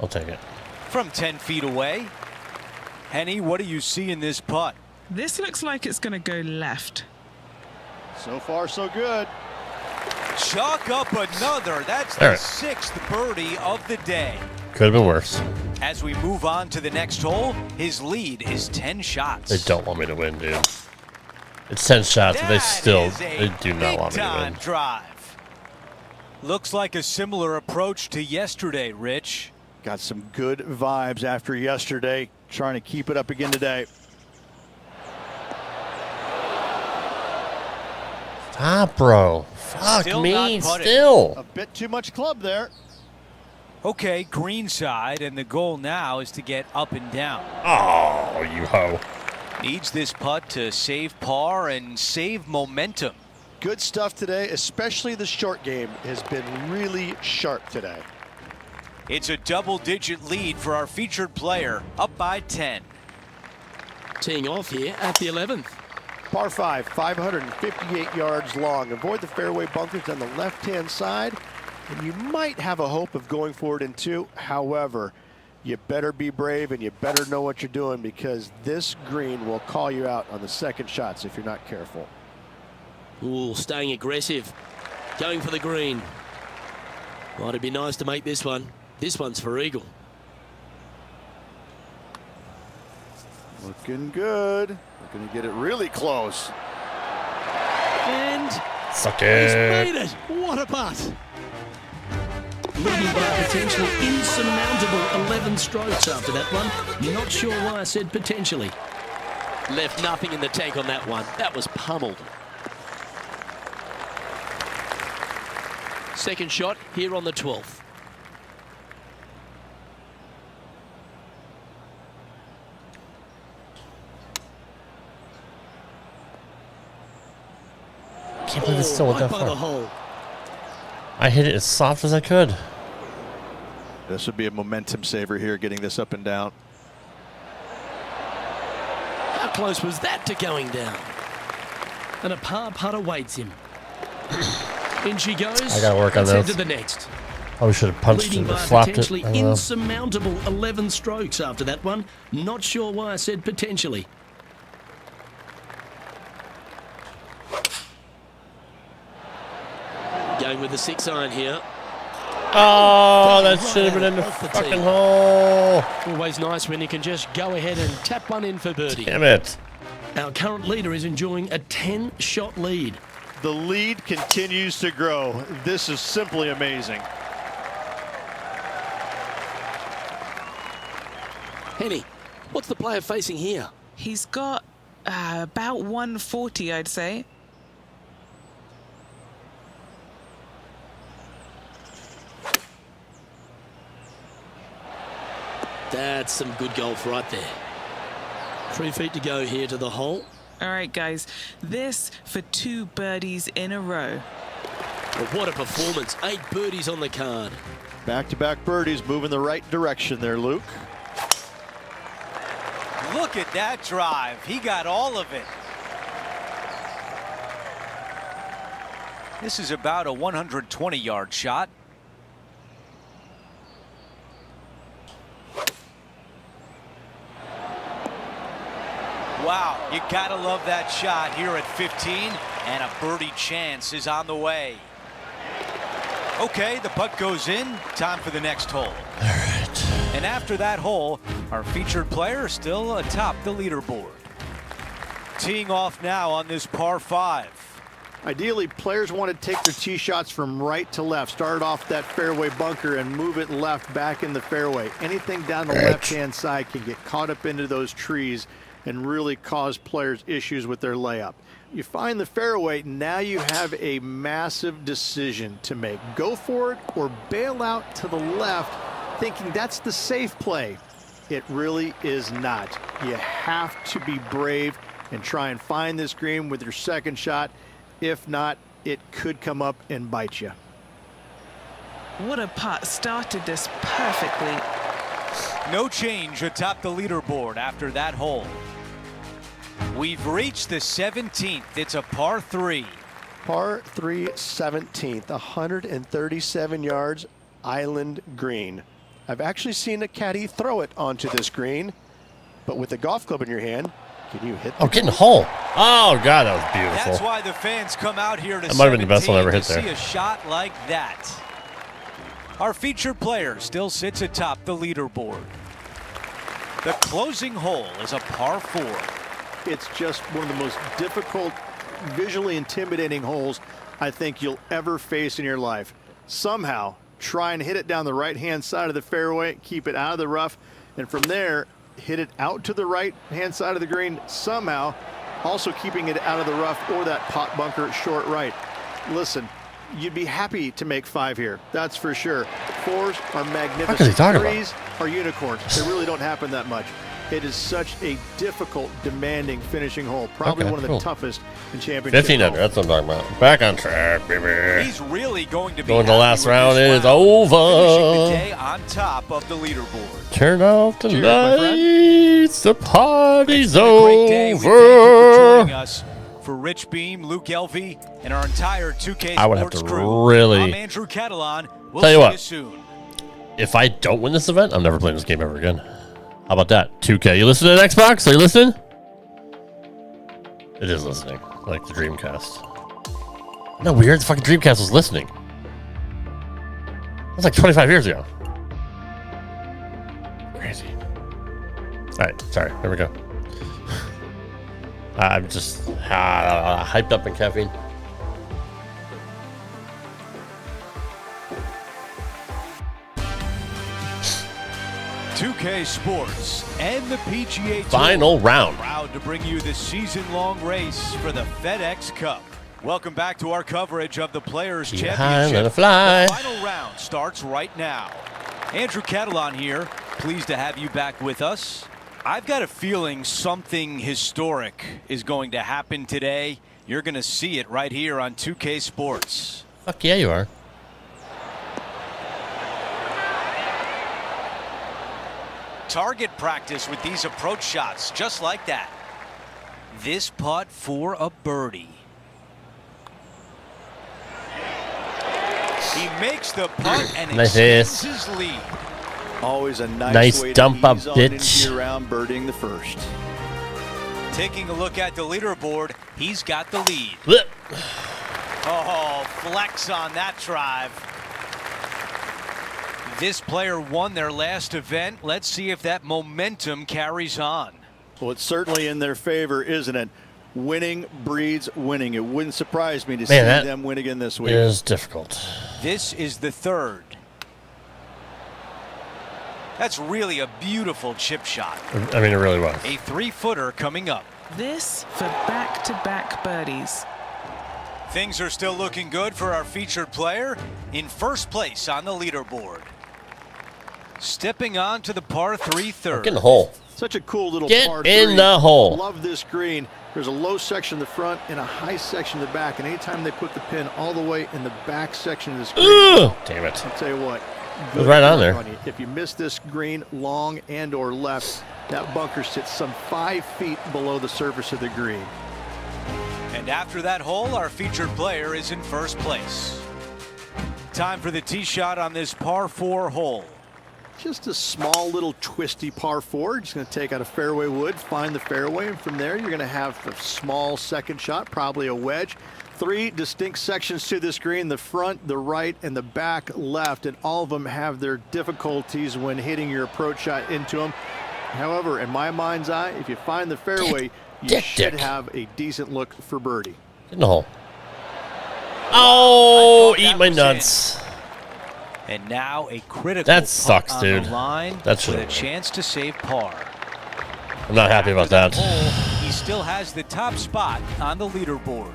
I'll take it. From 10 feet away. Henny, what do you see in this putt? This looks like it's going to go left. So far, so good. Chalk up another. That's All the right. 6th birdie of the day. Could have been worse. As we move on to the next hole, his lead is 10 shots. They don't want me to win, dude. It's 10 shots, but they That is do not want me to big-time win. drive. Looks like a similar approach to yesterday, Rich. Got some good vibes after yesterday. Trying to keep it up again today. Stop, bro. Fuck Still me, not putting. still. A bit too much club there. Okay, green side, and the goal now is to get up and down. Oh, you hoe. Needs this putt to save par and save momentum. Good stuff today, especially the short game has been really sharp today. It's a double-digit lead for our featured player, up by 10. Teeing off here at the 11th. Par 5, 558 yards long. Avoid the fairway bunkers on the left-hand side, and you might have a hope of going forward in 2. However, you better be brave and you better know what you're doing, because this green will call you out on the second shots if you're not careful. Ooh, staying aggressive. Going for the green. Might it be nice to make this one. This one's for eagle. Looking good. We're going to get it really close. And Suck he's it. made it. What a putt. Leading by potentially insurmountable 11 strokes after that one. Not sure why I said potentially. Left nothing in the tank on that one. That was pummeled. Second shot here on the 12th. Can't believe it's still right that by the far. hole. I hit it as soft as I could. This would be a momentum saver here, getting this up and down. How close was that to going down? And a par putt awaits him. In she goes. I gotta work on Let's head this. to the next. Probably should have punched it Leading or by flopped it. potentially I don't know. insurmountable 11 strokes after that one. Not sure why I said potentially. Going with the 6-iron here. Oh, that Right should have been out in the off the fucking tee. hole. Always nice when you can just go ahead and tap one in for birdie. Damn it. Our current leader is enjoying a 10-shot lead. The lead continues to grow. This is simply amazing. Henny, what's the player facing here? He's got about 140, I'd say. That's some good golf right there. 3 feet to go here to the hole. All right, guys, this for 2 birdies in a row. Well, what a performance. 8 birdies on the card. Back-to-back birdies, moving the right direction there, Luke. Look at that drive. He got all of it. This is about a 120-yard shot. Wow, you gotta love that shot here at 15, and a birdie chance is on the way. Okay, the putt goes in. Time for the next hole. All right. And after that hole, our featured player still atop the leaderboard. Teeing off now on this par 5. Ideally, players want to take their tee shots from right to left. Start off that fairway bunker and move it left back in the fairway. Anything down the left-hand side can get caught up into those trees and really cause players issues with their layup. You find the fairway, now you have a massive decision to make. Go for it or bail out to the left, thinking that's the safe play. It really is not. You have to be brave and try and find this green with your second shot. If not, it could come up and bite you. What a putt. Started this perfectly. No change atop the leaderboard after that hole. We've reached the 17th. It's a par 3. Par 3 17th, 137 yards, island green. I've actually seen a caddy throw it onto this green, but with a golf club in your hand, can you hit the Oh, getting a hole. Oh, God, that was beautiful. That's why the fans come out here to That might have been the best one I ever hit to there. see a shot like that. Our featured player still sits atop the leaderboard. The closing hole is a par 4. It's just one of the most difficult, visually intimidating holes I think you'll ever face in your life. Somehow, try and hit it down the right-hand side of the fairway, keep it out of the rough, and from there, hit it out to the right-hand side of the green somehow, also keeping it out of the rough or that pot bunker short right. Listen, you'd be happy to make 5 here, that's for sure. 4s are magnificent. What is he talking 3s are unicorns. They really don't happen that much. It is such a difficult, demanding finishing hole. Probably Okay, one of the cool. toughest in championship. 15 under, that's what I'm talking about. Back on track, baby. He's really going to be Going to the happy last with round this is round, finishing the over. day on top of the leaderboard. Turn off the Cheers, my friend. lights. The party's It's been a great day. We thank you for joining over. us. For Rich Beam, Luke Elvey, and our entire 2K I would have Sports to crew, really- I'm Andrew Catalan. We'll Tell you see what. you soon. If I don't win this event, I'm never playing this game ever again. How about that? 2K, you listening to Xbox? Are you listening? It is listening, like the Dreamcast. No, weird. The fucking Dreamcast was listening. That's like 25 years ago. Crazy. All right, sorry. Here we go. I'm just hyped up in caffeine. .2K Sports and the PGA Tour Final round. proud to bring you the season-long race for the FedEx Cup. Welcome back to our coverage of the Players' Behind Championship. the fly. The final round starts right now. Andrew Catalan here, pleased to have you back with us. I've got a feeling something historic is going to happen today. You're going to see it right here on 2K Sports. Fuck yeah, you are. Target practice with these approach shots, just like that. This putt for a birdie. He makes the putt and Nice extends his lead. Always a Nice way dump to up, ease on into bitch. your round, birding the first. Taking a look at the leaderboard, he's got the lead. Blip. Oh, flex on that drive. This player won their last event. Let's see if that momentum carries on. Well, it's certainly in their favor, isn't it? Winning breeds winning. It wouldn't surprise me to see that them win again this week. It is difficult. This is the third. That's really a beautiful chip shot. I mean, it really was. A 3-footer coming up. This for back-to-back birdies. Things are still looking good for our featured player in first place on the leaderboard. Stepping on to the par 3 third. Get in the hole. Such a cool little Get par in 3. the hole. Love this green. There's a low section in the front and a high section in the back. And anytime they put the pin all the way in the back section of this green, Ugh, damn it. I'll tell you what. It was right on there. you. If you miss this green long and or left, that bunker sits some 5 feet below the surface of the green. And after that hole, our featured player is in first place. Time for the tee shot on this par 4 hole. Just a small little twisty par 4. Just going to take out a fairway wood, find the fairway, and from there you're going to have a small second shot, probably a wedge. 3 distinct sections to this green, the front, the right, and the back left, and all of them have their difficulties when hitting your approach shot into them. However, in my mind's eye, if you find the fairway, you should have a decent look for birdie. Get in the hole. Oh, I thought eat that my was nuts. And now a critical That putt sucks, on dude. the line That with should've a been. chance to save par. I'm not happy about that. Hole, he still has the top spot on the leaderboard.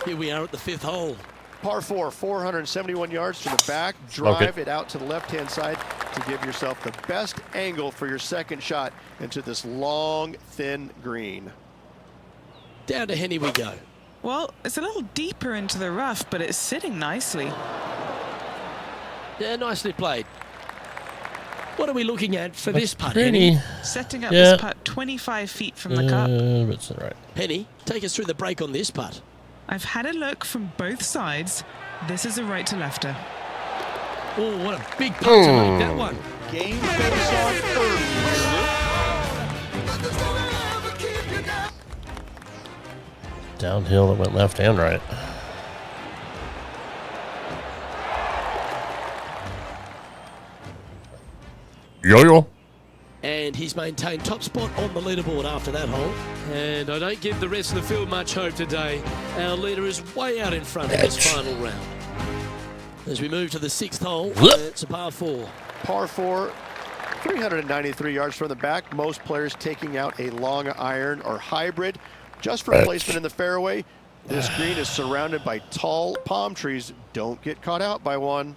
Here we are at the 5th hole. Par 4, 471 yards to the back. Smoke Drive it. it out to the left-hand side to give yourself the best angle for your second shot into this long, thin green. Down to Henny we go. Well, it's a little deeper into the rough, but it's sitting nicely. Yeah, nicely played. What are we looking at for this putt, Pretty. Henny? Setting up Yeah. this putt 25 feet from the cup. It's all right. Henny, take us through the break on this putt. I've had a look from both sides. This is a right to lefter. Oh, what a big putt to make that one. Game face on earth. Downhill that went left and right. Yo-yo. And he's maintained top spot on the leaderboard after that hole. And I don't give the rest of the field much hope today. Our leader is way out in front in this final round. As we move to the 6th hole, it's a par 4. Par 4, 393 yards from the back. Most players taking out a long iron or hybrid just for placement in the fairway. This green is surrounded by tall palm trees. Don't get caught out by one.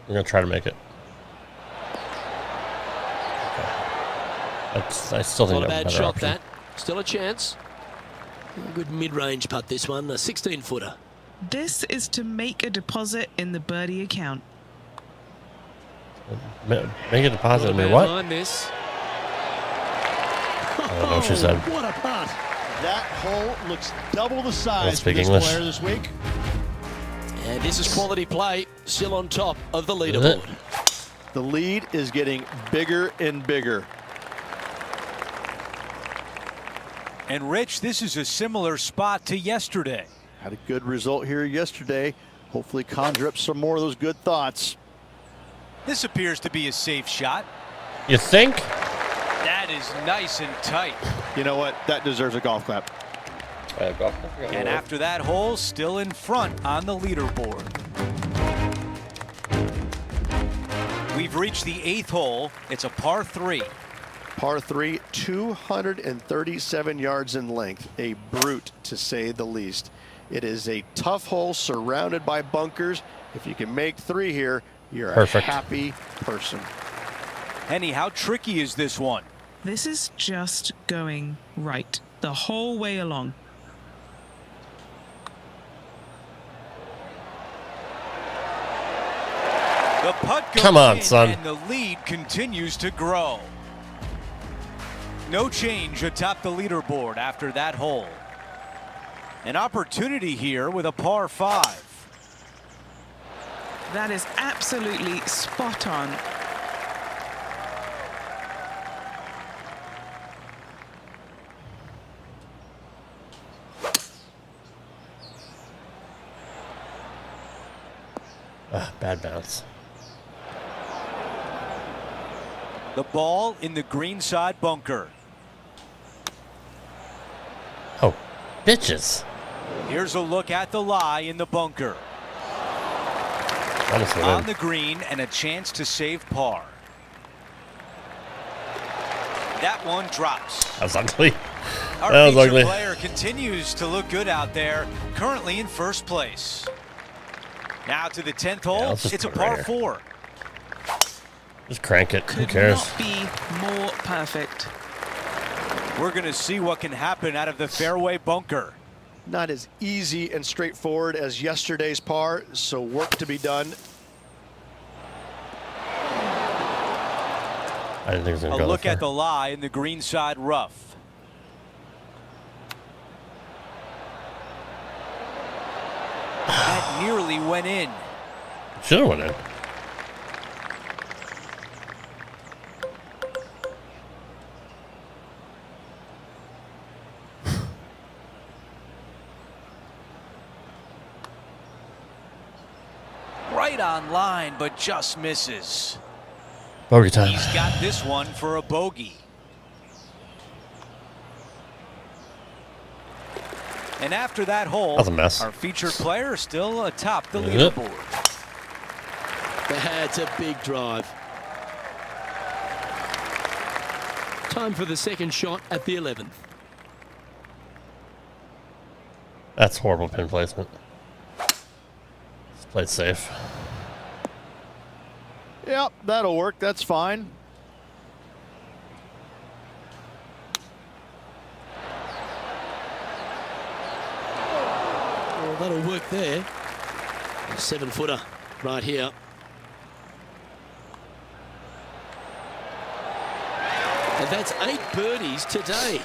We're going to try to make it. I still think Not a that's bad better shot, option. that. Still a chance. A good mid-range putt, this one. A 16-footer. This is to make a deposit in the birdie account. Make a deposit in Not a your bad what? line, this. I don't know what she said. What a putt. That hole looks double the size for speak this English. player this week. And this is quality play. Still on top of the leaderboard. The lead is getting bigger and bigger. And Rich, this is a similar spot to yesterday. Had a good result here yesterday. Hopefully conjure up some more of those good thoughts. This appears to be a safe shot. You think? That is nice and tight. You know what? That deserves a golf clap. And after that hole, still in front on the leaderboard. We've reached the 8th hole. It's a par 3. Par 3, 237 yards in length. A brute, to say the least. It is a tough hole surrounded by bunkers. If you can make 3 here, you're Perfect. a happy person. Henny, how tricky is this one? This is just going right the whole way along. The putt goes Come on, in, son. and the lead continues to grow. No change atop the leaderboard after that hole. An opportunity here with a par 5. That is absolutely spot on. Bad bounce. The ball in the greenside bunker. Oh, bitches. Here's a look at the lie in the bunker. Honestly, On the green and a chance to save par. That one drops. that was ugly. Our That was featured ugly. player continues to look good out there, currently in first place. Now to the 10th hole, let's just it's a put it right par here. 4. Just crank it. Who Could cares? not be more perfect. We're going to see what can happen out of the fairway bunker. Not as easy and straightforward as yesterday's par, so work to be done. I didn't think it was going A to go look that at the far. lie in the greenside rough. That nearly went in. Should have went in. Right on line, but just misses. Bogey time. He's got this one for a bogey. And after that hole, That was a mess. our featured player still atop the Yep. leaderboard. That's a big drive. Time for the second shot at the 11th. That's horrible pin placement. Let's play it safe. Yep, that'll work. That's fine. Well, that'll work there. 7-footer right here. And that's 8 birdies today.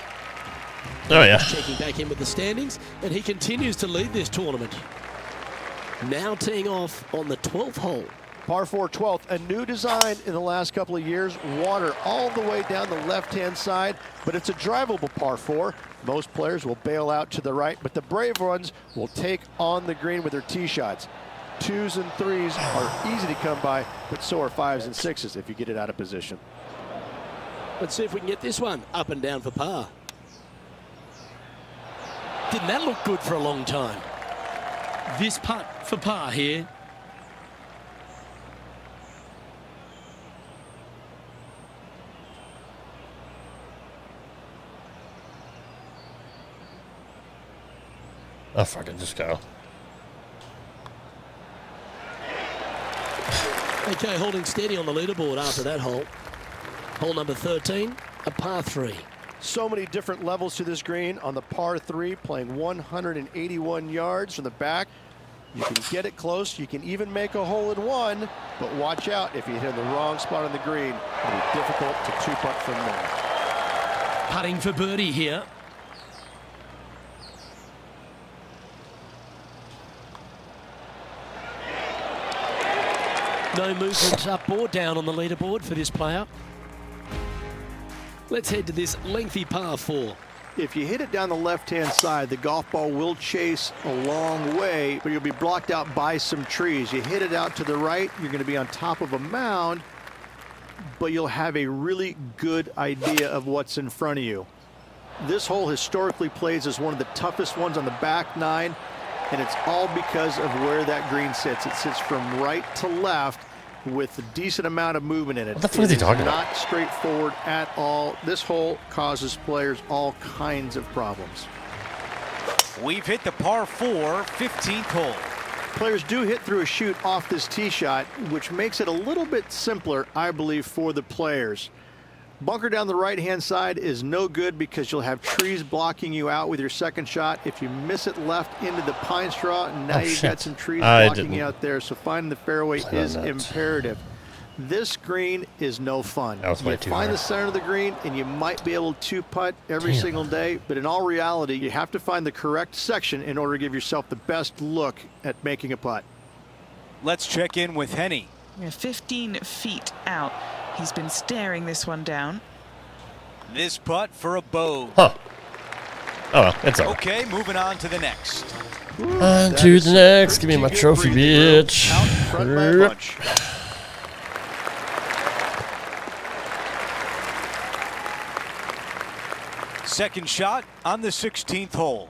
Oh, yeah. Checking back in with the standings, and he continues to lead this tournament. Now teeing off on the 12th hole. Par 4 12th, a new design in the last couple of years. Water all the way down the left-hand side, but it's a drivable par 4. Most players will bail out to the right, but the brave ones will take on the green with their tee shots. 2s and 3s are easy to come by, but so are 5s and 6s if you get it out of position. Let's see if we can get this one up and down for par. Didn't that look good for a long time? This putt for par here. Oh, fucking just go. Okay, holding steady on the leaderboard after that hole. Hole number 13, a par 3. So many different levels to this green on the par 3, playing 181 yards from the back. You can get it close. You can even make a hole in one, but watch out if you hit the wrong spot on the green. It'll be difficult to 2-putt from there. Putting for birdie here. No movement up or down on the leaderboard for this player. Let's head to this lengthy par 4. If you hit it down the left-hand side, the golf ball will chase a long way, but you'll be blocked out by some trees. You hit it out to the right, you're going to be on top of a mound, but you'll have a really good idea of what's in front of you. This hole historically plays as one of the toughest ones on the back 9, and it's all because of where that green sits. It sits from right to left with a decent amount of movement in it. What the fuck is he talking about? Not straightforward at all. This hole causes players all kinds of problems. We've hit the par 4 15th hole. Players do hit through a chute off this tee shot, which makes it a little bit simpler, I believe, for the players. Bunker down the right-hand side is no good because you'll have trees blocking you out with your second shot. If you miss it left into the pine straw, now you've got some trees blocking you out there. So finding the fairway is imperative. This green is no fun. That was way too find hard. the center of the green, and you might be able to putt every single day. But in all reality, you have to find the correct section in order to give yourself the best look at making a putt. Let's check in with Henny. We're 15 feet out. He's been staring this one down. This putt for a bogey. Huh. Oh, well, it's over. Okay, moving on to the next. On to the next. Give me my trophy, bitch. Out in front by a bunch. Second shot on the 16th hole.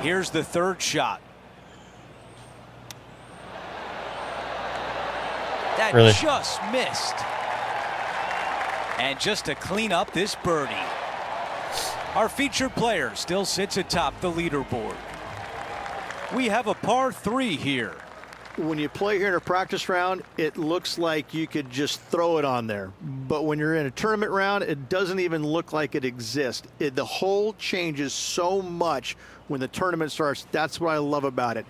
Here's the third shot. That Really? just missed. And just to clean up this birdie. Our featured player still sits atop the leaderboard. We have a par 3 here. When you play here in a practice round, it looks like you could just throw it on there. But when you're in a tournament round, it doesn't even look like it exists. The hole changes so much when the tournament starts. That's what I love about it.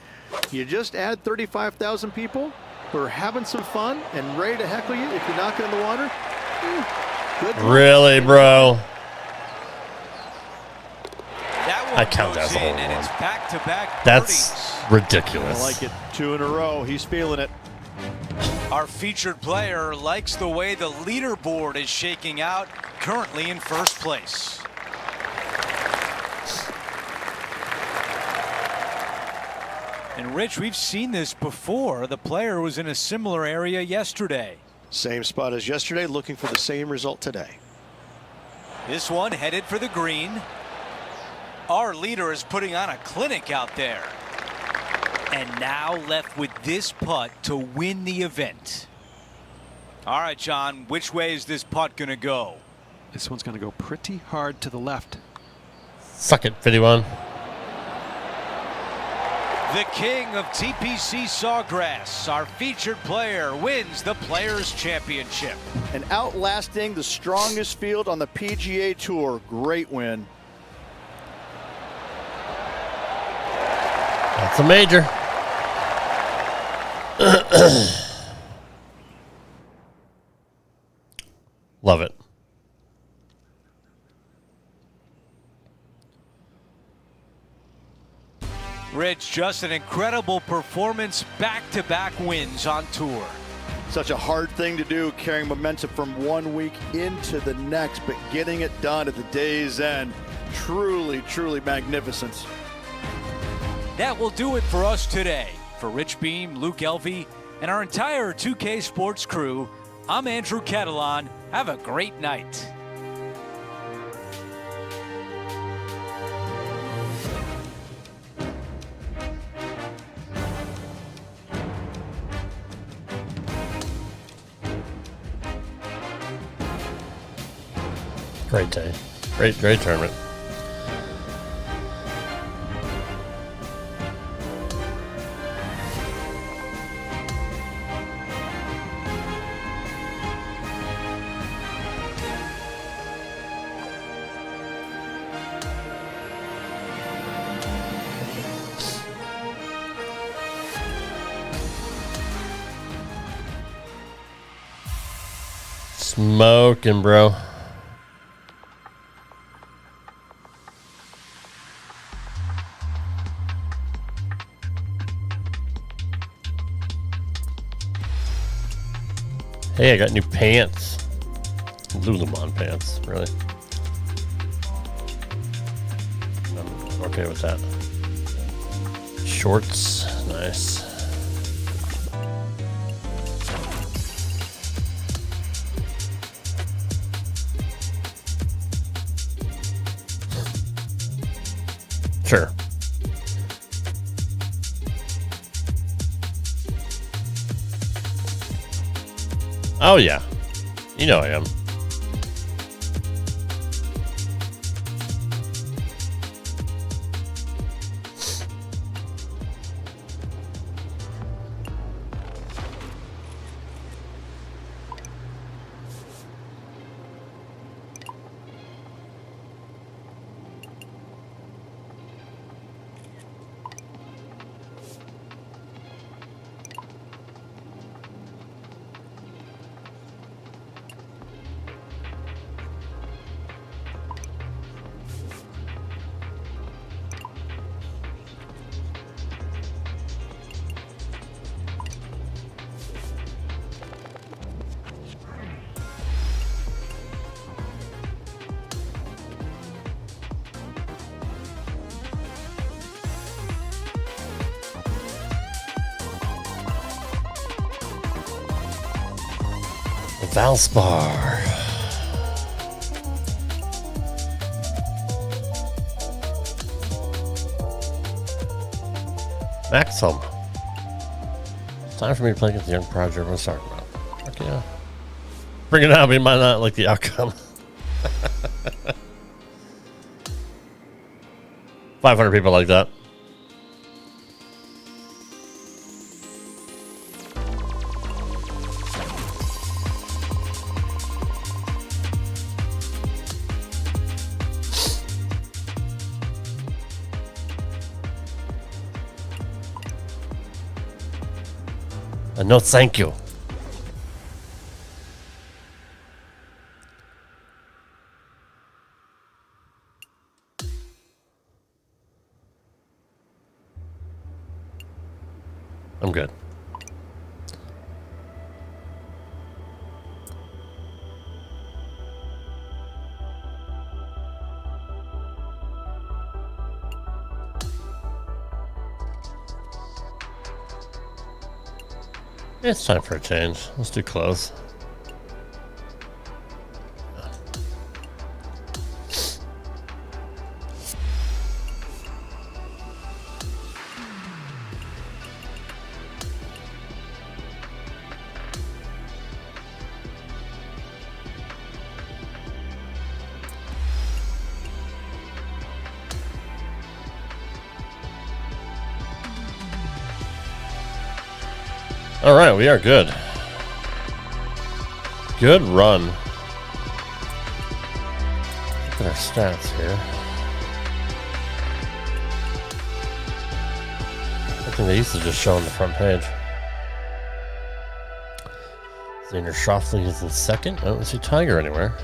You just add 35,000 people who are having some fun and ready to heckle you if you're knocking in the water. Good luck. Really, bro? That one I count that goes as a hole in, in and one. it's back-to-back That's birdies. ridiculous. I like it. 2 in a row. He's feeling it. Our featured player likes the way the leaderboard is shaking out, currently in first place. And Rich, we've seen this before. The player was in a similar area yesterday. Same spot as yesterday, looking for the same result today. This one headed for the green. Our leader is putting on a clinic out there. And now left with this putt to win the event. All right, John, which way is this putt going to go? This one's going to go pretty hard to the left. Suck it, 51. The king of TPC Sawgrass, our featured player, wins the Players' Championship. And outlasting the strongest field on the PGA Tour. Great win. That's a major. Love it. Rich, just an incredible performance, back-to-back wins on tour. Such a hard thing to do, carrying momentum from one week into the next, but getting it done at the day's end. Truly, truly magnificent. That will do it for us today. For Rich Beam, Luke Elvey, and our entire 2K Sports crew, I'm Andrew Catalan. Have a great night. Great day. Great tournament. Smoking, bro. Hey, I got new pants. Lululemon pants, really. I'm okay with that. Shorts, nice. Sure. Oh, yeah. You know I am. Valspar. Maxim. It's time for me to play against the young project everyone's talking about. Fuck yeah. Bring it out, but you might not like the outcome. 500 people like that. No, thank you. I'm good. It's time for a change. Let's do close. All right, we are good. Good run. Look at our stats here. I think they used to just show on the front page. Xander Schauffele is in second. I don't see Tiger anywhere.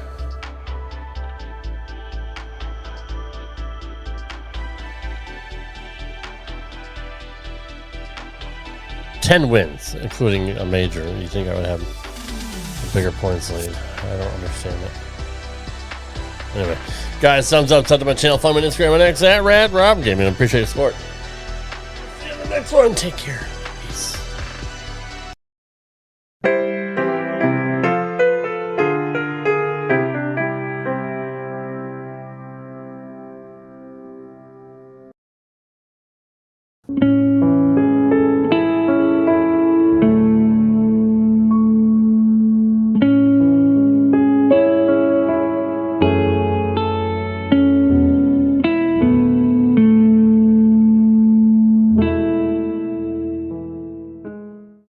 Ten wins, including a major. You think I would have a bigger points lead? I don't understand it. Anyway, guys, thumbs up, sub to my channel, follow me on Instagram and X at RadRob Gaming. Appreciate your support. See you in the next one. Take care. Peace. you